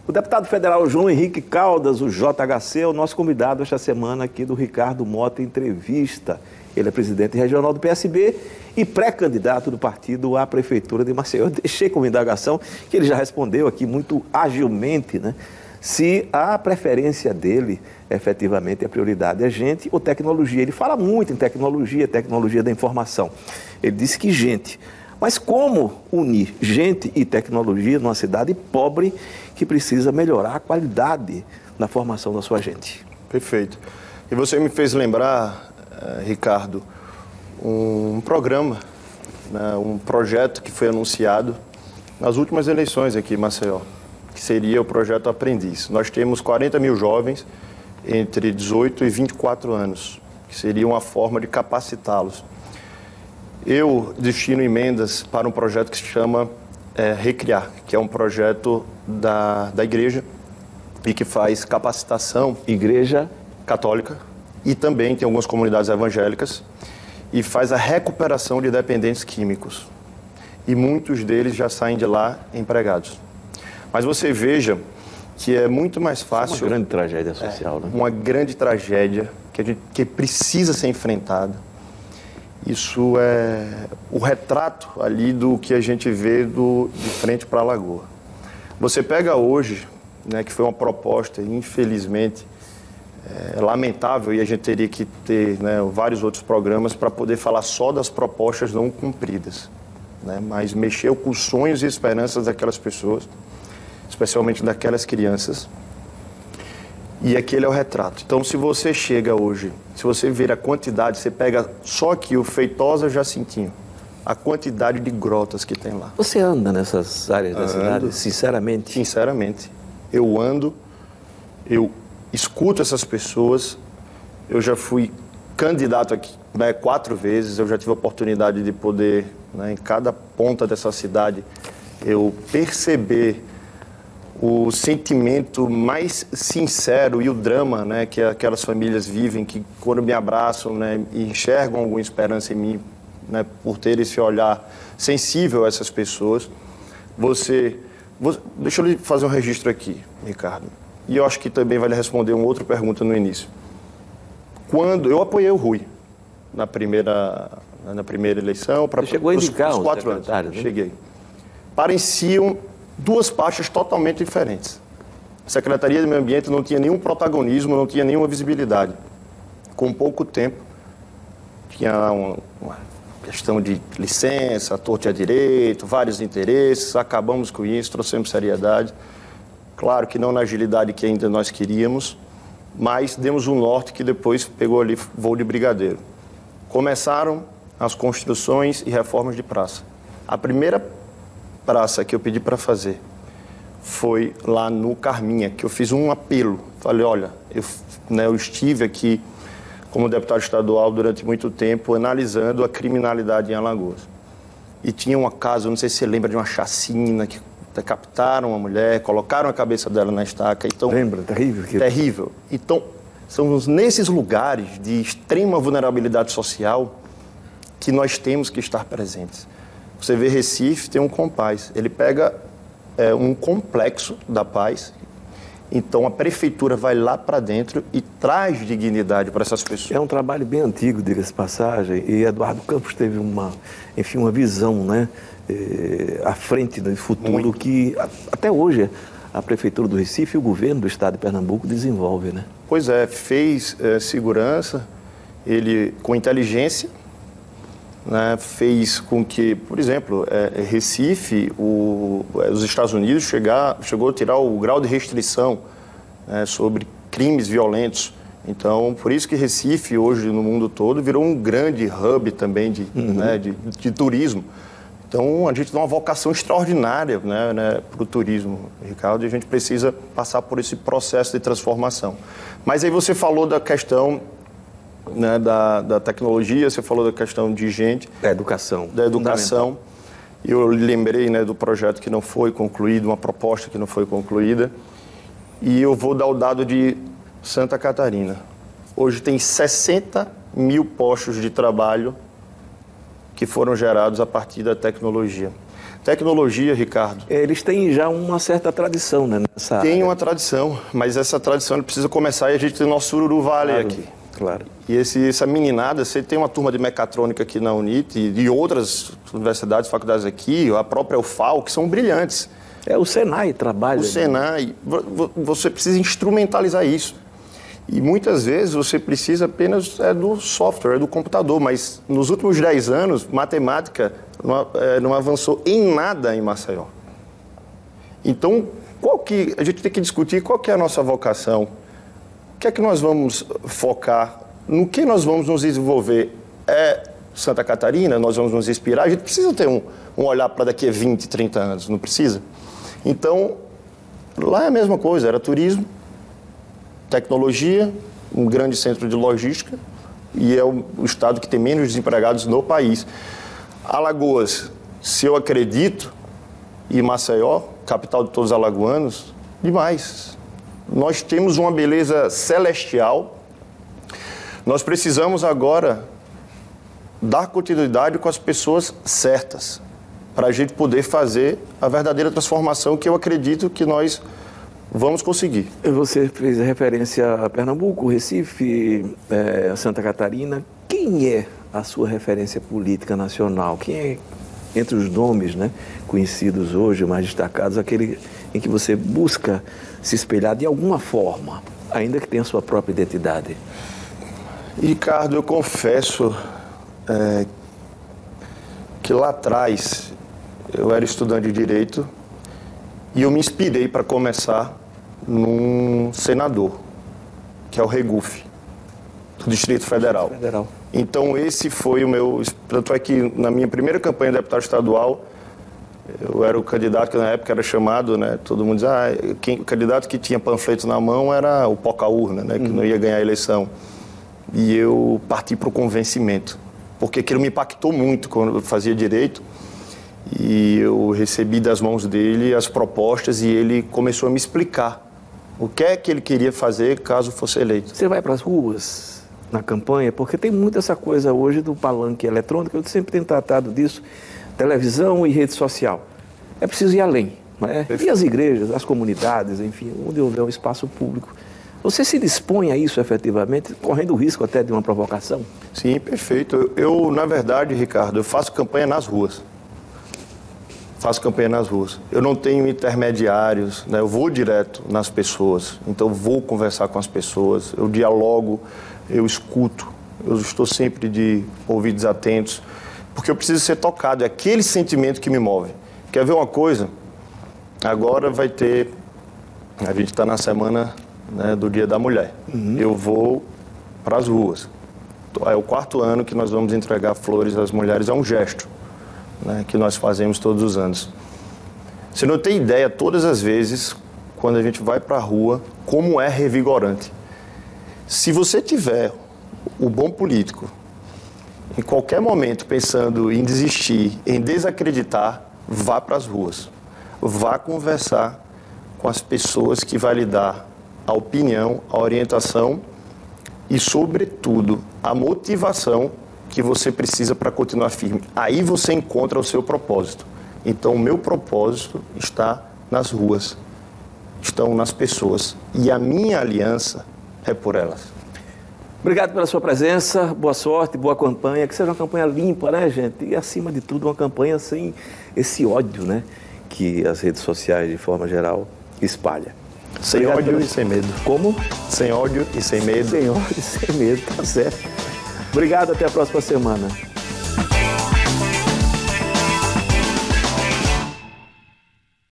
O deputado federal João Henrique Caldas, o JHC, é o nosso convidado esta semana aqui do Ricardo Mota Entrevista. Ele é presidente regional do PSB e pré-candidato do partido à Prefeitura de Maceió. Eu deixei como indagação, que ele já respondeu aqui muito agilmente, né? Se a preferência dele, efetivamente, a prioridade é gente ou tecnologia. Ele fala muito em tecnologia, tecnologia da informação. Ele disse que gente. Mas como unir gente e tecnologia numa cidade pobre que precisa melhorar a qualidade na formação da sua gente? Perfeito. E você me fez lembrar, Ricardo, um programa, né, um projeto que foi anunciado nas últimas eleições aqui em Maceió, que seria o projeto Aprendiz. Nós temos 40 mil jovens entre 18 e 24 anos, que seria uma forma de capacitá-los. Eu destino emendas para um projeto que se chama Recriar, que é um projeto da igreja e que faz capacitação. Igreja católica e também tem algumas comunidades evangélicas e faz a recuperação de dependentes químicos. E muitos deles já saem de lá empregados. Mas você veja que é muito mais fácil... Uma grande tragédia social, né? Uma grande tragédia que precisa ser enfrentada. Isso é o retrato ali do que a gente vê de frente para a Lagoa. Você pega hoje, né, que foi uma proposta, infelizmente, lamentável, e a gente teria que ter, né, vários outros programas para poder falar só das propostas não cumpridas, né, mas mexeu com os sonhos e esperanças daquelas pessoas, especialmente daquelas crianças. E aquele é o retrato. Então, se você chega hoje, se você ver a quantidade, você pega só aqui o Feitosa Jacintinho, a quantidade de grotas que tem lá. Você anda nessas áreas da cidade, sinceramente? Sinceramente. Eu ando, eu escuto essas pessoas, eu já fui candidato aqui, né, 4 vezes, eu já tive a oportunidade de poder, né, em cada ponta dessa cidade, eu perceber o sentimento mais sincero e o drama, né, que aquelas famílias vivem, que quando me abraçam, né, e enxergam alguma esperança em mim, né, por ter esse olhar sensível a essas pessoas. Deixa eu lhe fazer um registro aqui, Ricardo, e eu acho que também vai lhe responder uma outra pergunta no início. Quando eu apoiei o Rui na primeira eleição, para chegou a indicar os 4 anos, né? Cheguei. Pareciam 2 pastas totalmente diferentes. A Secretaria de Meio Ambiente não tinha nenhum protagonismo, não tinha nenhuma visibilidade. Com pouco tempo, tinha uma questão de licença, torto a direito, vários interesses, acabamos com isso, trouxemos seriedade. Claro que não na agilidade que ainda nós queríamos, mas demos um norte que depois pegou ali voo de brigadeiro. Começaram as construções e reformas de praça. A primeira praça que eu pedi para fazer foi lá no Carminha, que eu fiz um apelo. Falei, olha, eu estive aqui como deputado estadual durante muito tempo analisando a criminalidade em Alagoas. E tinha um caso, não sei se você lembra, de uma chacina que decapitaram uma mulher, colocaram a cabeça dela na estaca. Então, lembra? Terrível. Terrível. Então, são nesses lugares de extrema vulnerabilidade social que nós temos que estar presentes. Você vê Recife, tem um Compaz. Ele pega um complexo da paz, então a prefeitura vai lá para dentro e traz dignidade para essas pessoas. É um trabalho bem antigo, diga-se passagem, e Eduardo Campos teve uma visão, né, à frente do futuro. Muito. Que até hoje a prefeitura do Recife e o governo do estado de Pernambuco desenvolve, né? Pois é, fez segurança, ele com inteligência, né, fez com que, por exemplo, Recife, os Estados Unidos chegou a tirar o grau de restrição, né, sobre crimes violentos. Então, por isso que Recife, hoje, no mundo todo, virou um grande hub também de turismo. Então, a gente tem uma vocação extraordinária, né, para o turismo, Ricardo, e a gente precisa passar por esse processo de transformação. Mas aí você falou da questão, né, da tecnologia, você falou da questão de gente. Da educação. Eu lembrei, né, do projeto que não foi concluído, uma proposta que não foi concluída. E eu vou dar o dado de Santa Catarina. Hoje tem 60 mil postos de trabalho que foram gerados a partir da tecnologia. Tecnologia, Ricardo. Eles têm já uma certa tradição, né? Tem uma tradição, mas essa tradição precisa começar e a gente tem o nosso Sururu Valley aqui. Claro. E essa meninada, você tem uma turma de mecatrônica aqui na UNIT e outras universidades, faculdades aqui, a própria UFAL, que são brilhantes. O Senai trabalha. O Senai, você precisa instrumentalizar isso. E muitas vezes você precisa apenas do software, do computador, mas nos últimos 10 anos, matemática não avançou em nada em Maceió. Então, a gente tem que discutir qual que é a nossa vocação, o que é que nós vamos focar, no que nós vamos nos desenvolver. Santa Catarina, nós vamos nos inspirar, a gente precisa ter um olhar para daqui a 20, 30 anos, não precisa? Então, lá é a mesma coisa, era turismo, tecnologia, um grande centro de logística e é o estado que tem menos desempregados no país. Alagoas, se eu acredito, e Maceió, capital de todos os alagoanos, demais. Nós temos uma beleza celestial. Nós precisamos agora dar continuidade com as pessoas certas, para a gente poder fazer a verdadeira transformação que eu acredito que nós vamos conseguir. Você fez referência a Pernambuco, Recife, Santa Catarina. Quem é a sua referência política nacional? Quem é, entre os nomes, né, conhecidos hoje, mais destacados, aquele em que você busca se espelhar de alguma forma, ainda que tenha sua própria identidade? Ricardo, eu confesso que lá atrás eu era estudante de Direito e eu me inspirei para começar num senador, que é o Regufe, do Distrito Federal. Então esse foi o meu... Tanto é que na minha primeira campanha de deputado estadual, eu era o candidato que na época era chamado, né? Todo mundo dizia, o candidato que tinha panfleto na mão era o Poca-Urna, né? Que não ia ganhar a eleição. E eu parti para o convencimento, porque aquilo me impactou muito quando eu fazia Direito. E eu recebi das mãos dele as propostas e ele começou a me explicar o que é que ele queria fazer caso fosse eleito. Você vai para as ruas na campanha? Porque tem muito essa coisa hoje do palanque eletrônico, eu sempre tenho tratado disso, televisão e rede social. É preciso ir além, não é? E as igrejas, as comunidades, enfim, onde houver um espaço público. Você se dispõe a isso efetivamente, correndo o risco até de uma provocação? Sim, perfeito. Eu, na verdade, Ricardo, eu faço campanha nas ruas. Eu não tenho intermediários, né? Eu vou direto nas pessoas, então eu vou conversar com as pessoas, eu dialogo, eu escuto, eu estou sempre de ouvidos atentos, porque eu preciso ser tocado, é aquele sentimento que me move. Quer ver uma coisa? Agora vai ter, a gente está na semana, né, do Dia da Mulher, eu vou para as ruas. É o 4º ano que nós vamos entregar flores às mulheres, é um gesto, né, que nós fazemos todos os anos. Você não tem ideia, todas as vezes, quando a gente vai para a rua, como é revigorante. Se você tiver o bom político, em qualquer momento pensando em desistir, em desacreditar, vá para as ruas. Vá conversar com as pessoas que vai lhe dar a opinião, a orientação e, sobretudo, a motivação que você precisa para continuar firme. Aí você encontra o seu propósito. Então, o meu propósito está nas ruas, estão nas pessoas. E a minha aliança é por elas. Obrigado pela sua presença, boa sorte, boa campanha. Que seja uma campanha limpa, né, gente? E, acima de tudo, uma campanha sem esse ódio, né, que as redes sociais, de forma geral, espalham. Sem ódio e sem medo. Como? Sem ódio e sem medo. Sem ódio e sem medo, tá certo. Obrigado, até a próxima semana.